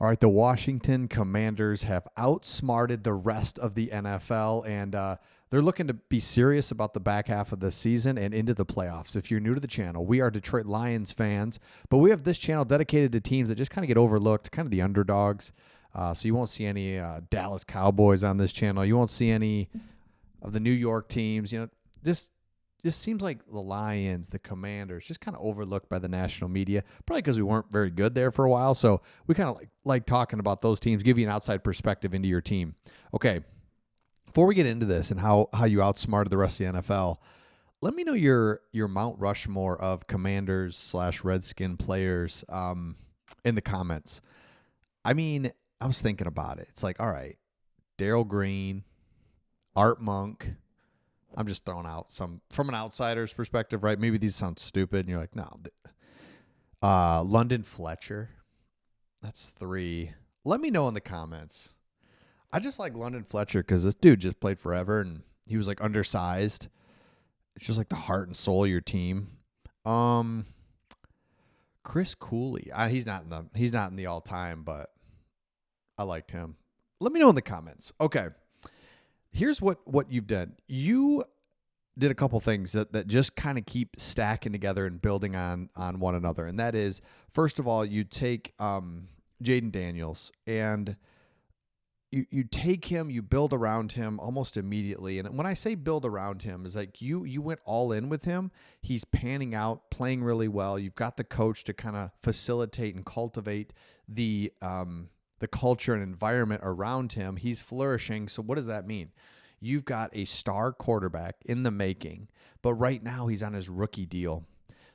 All right, the Washington Commanders have outsmarted the rest of the NFL, and they're looking to be serious about the back half of the season and into the playoffs. If you're new to the channel, we are Detroit Lions fans, but we have this channel dedicated to teams that just kind of get overlooked, kind of the underdogs. So you won't see any Dallas Cowboys on this channel. You won't see any of the New York teams. Just seems like the Lions, the Commanders, just kind of overlooked by the national media, probably because we weren't very good there for a while. So we kind of like talking about those teams, give you an outside perspective into your team. Okay, before we get into this and how you outsmarted the rest of the NFL, let me know your Mount Rushmore of Commanders / Redskin players in the comments. I mean, I was thinking about it. It's like, all right, Darryl Green, Art Monk. I'm just throwing out some from an outsider's perspective, right? Maybe these sound stupid, and you're like, no. London Fletcher, that's 3. Let me know in the comments. I just like London Fletcher because this dude just played forever, and he was like undersized. It's just like the heart and soul of your team. Chris Cooley, he's not in the all time, but I liked him. Let me know in the comments. Okay. Here's what you've done. You did a couple things that just kind of keep stacking together and building on one another. And that is, first of all, you take Jaden Daniels and you take him, you build around him almost immediately. And when I say build around him, is like you went all in with him. He's panning out, playing really well. You've got the coach to kind of facilitate and cultivate the culture and environment around him. He's flourishing. So what does that mean? You've got a star quarterback in the making, but right now he's on his rookie deal.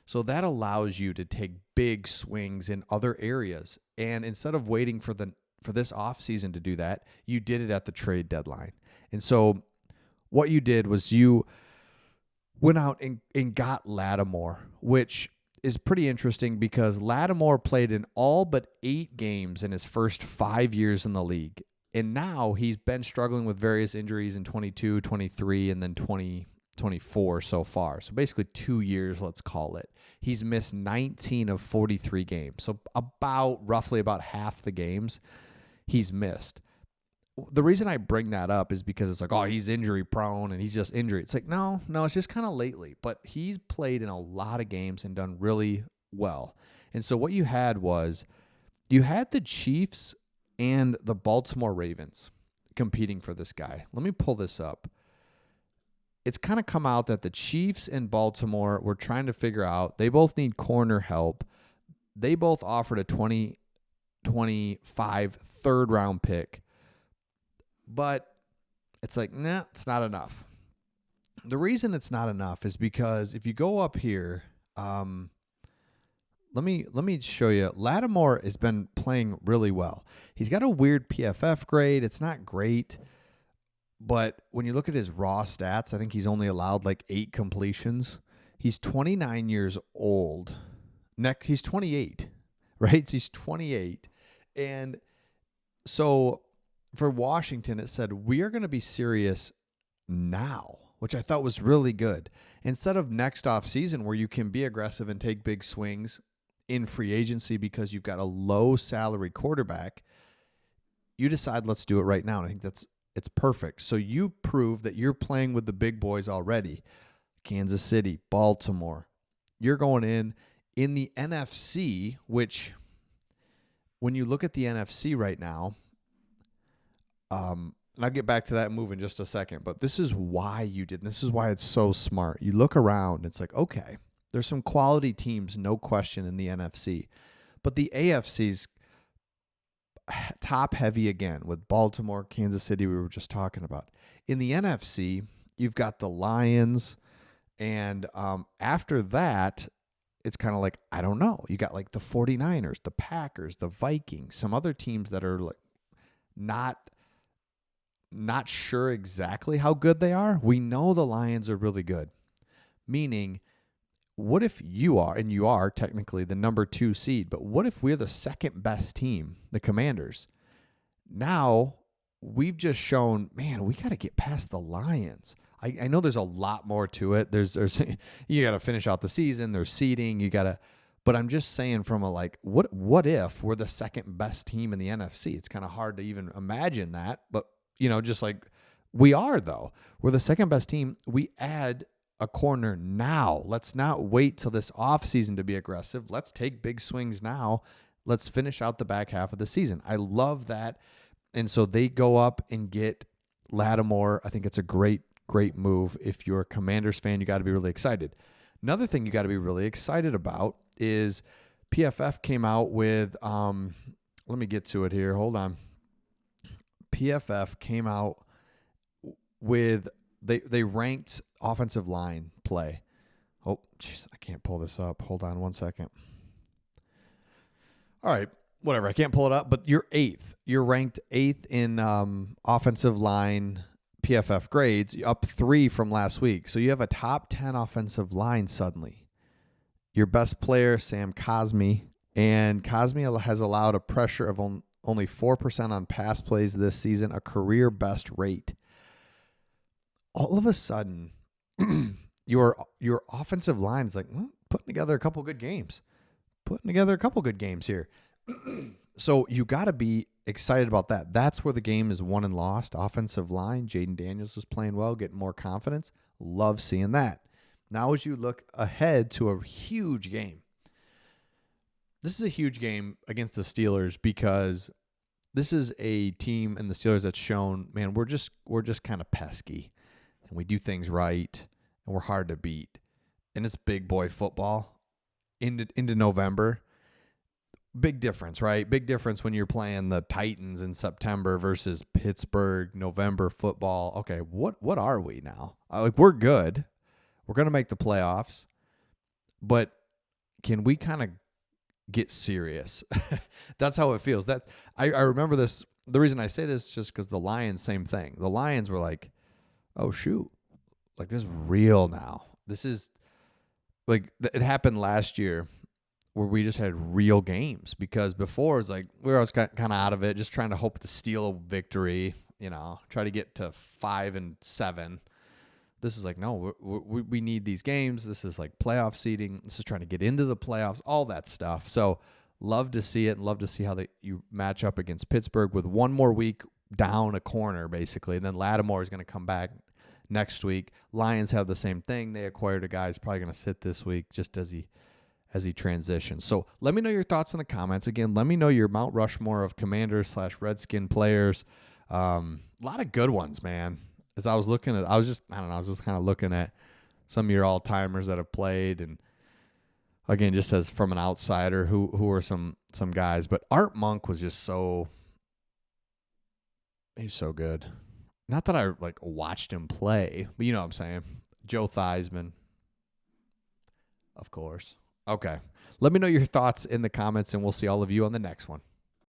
So that allows you to take big swings in other areas. And instead of waiting for this offseason to do that, you did it at the trade deadline. And so what you did was you went out and got Lattimore, which is pretty interesting because Lattimore played in all but 8 games in his first 5 years in the league. And now he's been struggling with various injuries in 22, 23, and then 2024 so far. So basically 2 years, let's call it. He's missed 19 of 43 games. So roughly about half the games he's missed. The reason I bring that up is because it's like, oh, he's injury prone and he's just injured. It's like, no, it's just kind of lately. But he's played in a lot of games and done really well. And so what you had was you had the Chiefs and the Baltimore Ravens competing for this guy. Let me pull this up. It's kind of come out that the Chiefs and Baltimore were trying to figure out, they both need corner help. They both offered a 2025 third-round pick. But it's like, nah, it's not enough. The reason it's not enough is because if you go up here, let me show you. Lattimore has been playing really well. He's got a weird PFF grade. It's not great. But when you look at his raw stats, I think he's only allowed like 8 completions. He's 29 years old. He's 28, right? So he's 28. And so for Washington, it said, we are going to be serious now, which I thought was really good. Instead of next off season where you can be aggressive and take big swings in free agency because you've got a low salary quarterback, you decide let's do it right now. And I think it's perfect. So you prove that you're playing with the big boys already. Kansas City, Baltimore. You're going in the NFC, which when you look at the NFC right now, and I'll get back to that move in just a second, but this is why you did, and this is why it's so smart. You look around, it's like, okay, there's some quality teams, no question, in the NFC, but the AFC's top heavy again with Baltimore, Kansas City, we were just talking about. In the NFC, you've got the Lions, and after that, it's kind of like, I don't know. You got like the 49ers, the Packers, the Vikings, some other teams that are like not sure exactly how good they are. We know the Lions are really good. Meaning, what if you are technically the number 2 seed, but what if we're the second best team, the Commanders? Now, we've just shown, man, we got to get past the Lions. I know there's a lot more to it. There's you got to finish out the season. There's seeding. You got to, But I'm just saying from a like, what if we're the second best team in the NFC? It's kind of hard to even imagine that. But, just like we are, though. We're the second best team. We add a corner now. Let's not wait till this offseason to be aggressive. Let's take big swings now. Let's finish out the back half of the season. I love that. And so they go up and get Lattimore. I think it's a great move. If you're a Commanders fan, you got to be really excited. Another thing you got to be really excited about is PFF came out with, let me get to it here. Hold on. PFF came out with, they ranked offensive line play. Oh, jeez, I can't pull this up. Hold on one second. All right, whatever. I can't pull it up, but you're 8th. You're ranked 8th in offensive line PFF grades, up 3 from last week. So you have a top 10 offensive line suddenly. Your best player, Sam Cosmi, and Cosmi has allowed a pressure of only 4% on pass plays this season, a career best rate. All of a sudden, your offensive line is like putting together a couple good games. Here. So you got to be excited about that. That's where the game is won and lost. Offensive line, Jaden Daniels was playing well, getting more confidence. Love seeing that. Now as you look ahead to a huge game. This is a huge game against the Steelers because this is a team in the Steelers that's shown, man, we're just kind of pesky and we do things right and we're hard to beat. And it's big boy football into November. Big difference, right? Big difference when you're playing the Titans in September versus Pittsburgh November football. Okay, what are we now? We're good. We're going to make the playoffs. But can we kind of get serious? That's how it feels. I remember this. The reason I say this is just because the Lions, same thing. The Lions were like, oh, shoot. Like, this is real now. This is like, it happened last year where we just had real games because before it's like we were always kind of out of it, just trying to hope to steal a victory, try to get to 5-7. This is like, no, we need these games. This is like playoff seeding. This is trying to get into the playoffs, all that stuff. So love to see it and love to see how you match up against Pittsburgh with one more week down a corner, basically. And then Lattimore is going to come back next week. Lions have the same thing. They acquired a guy who's probably going to sit this week just as he transitions. So let me know your thoughts in the comments. Again, let me know your Mount Rushmore of Commanders/Redskin players. A lot of good ones, man. As I was looking at, I was just kind of looking at some of your all-timers that have played. And again, just as from an outsider, who are some guys. But Art Monk was just he's so good. Not that I watched him play, but you know what I'm saying. Joe Theismann, of course. Okay. Let me know your thoughts in the comments, and we'll see all of you on the next one.